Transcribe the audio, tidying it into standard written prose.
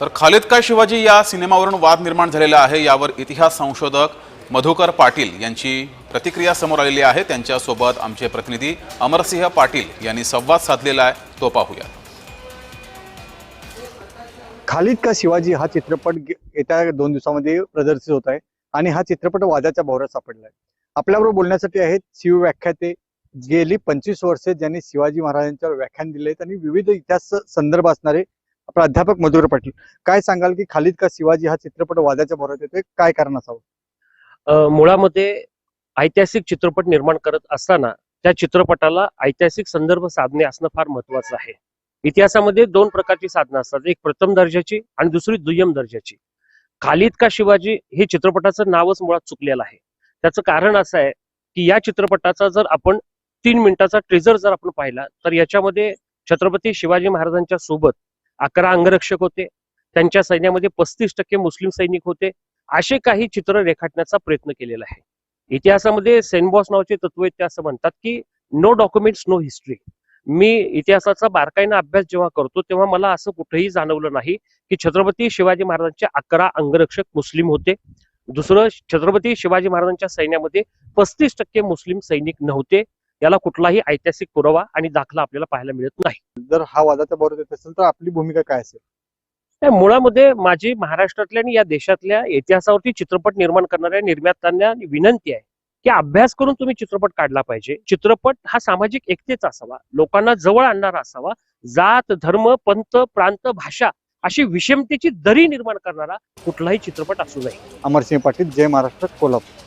तर खालिद का शिवाजी या सिनेमावरून वाद निर्माण झालेला आहे। यावर इतिहास संशोधक मधुकर पाटील यांची प्रतिक्रिया समोर आलेली आहे। त्यांच्यासोबत आमचे प्रतिनिधी अमरसिंह पाटील यांनी संवाद साधलेला आहे, तो पाहूया। खालिद का शिवाजी हा चित्रपट येत्या 2 दिवसांमध्ये प्रदर्शित होत आहे आणि हा चित्रपट वादाच्या भोवऱ्यात सापडला आहे। आपल्याबरोबर बोलण्यासाठी आहेत शिवव्याख्याते, गेली 25 वर्षे ज्यांनी शिवाजी महाराजांच्यावर व्याख्यान दिले आणि विविध इतिहास संदर्भ असणारे प्राध्यापक मधुकर पाटील, काय सांगाल की खालिद का शिवाजी हा चित्रपट वादाच्या भोवऱ्यात येतोय, काय कारण असावं? मुळामध्ये ऐतिहासिक चित्रपट निर्माण करत असताना त्या चित्रपटाला ऐतिहासिक संदर्भ साधने असणं फार महत्वाचं आहे। इतिहासामध्ये 2 प्रकारची साधनं असतात, एक प्रथम दर्जाची आणि दुसरी दुय्यम दर्जाची। खालिद का शिवाजी हे चित्रपटाचं नावच मुळात चुकलेलं आहे। त्याचं कारण असं आहे की या चित्रपटाचा जर आपण 3 मिनिटाचा ट्रेजर जर आपण पाहिला तर याच्यामध्ये छत्रपती शिवाजी महाराजांच्या सोबत 11 अंगरक्षक होते, त्यांच्या सैन्यामध्ये 35% मुस्लिम सैनिक होते, असे काही चित्र रेखाटण्याचा प्रयत्न केलेला आहे। इतिहासामध्ये सेनबॉस नावाचे तत्ववेत्ते असं म्हणतात की नो डॉक्युमेंट्स नो हिस्ट्री। मी इतिहासाचा बारकाईने अभ्यास जेव्हा करतो तेव्हा मला असं कुठेही जाणवलं नाही की छत्रपती शिवाजी महाराजांचे 11 अंगरक्षक मुस्लिम होते। दुसरं, छत्रपती शिवाजी महाराजांच्या सैन्यामध्ये 35% मुस्लिम सैनिक नव्हते। याला कुठलाही ऐतिहासिक पुरावा आणि दाखला आपल्याला पाहायला मिळत नाही। जर हा वादाच्या भोवऱ्यात येत असेल तर आपली भूमिका काय असेल? त्या मुळामध्ये माझी महाराष्ट्रातल्या आणि या देशातल्या इतिहासावरती चित्रपट निर्माण करणाऱ्या निर्मात्यांना विनंती आहे की अभ्यास करून तुम्ही चित्रपट काढला पाहिजे। चित्रपट हा सामाजिक एकतेचा असावा, लोकांना जवळ आणणारा असावा, जात धर्म पंथ प्रांत भाषा अशी विषमतेची दरी निर्माण करणारा कुठलाही चित्रपट असू नये। अमरसिंह पाटील, जय महाराष्ट्र, कोल्हापूर।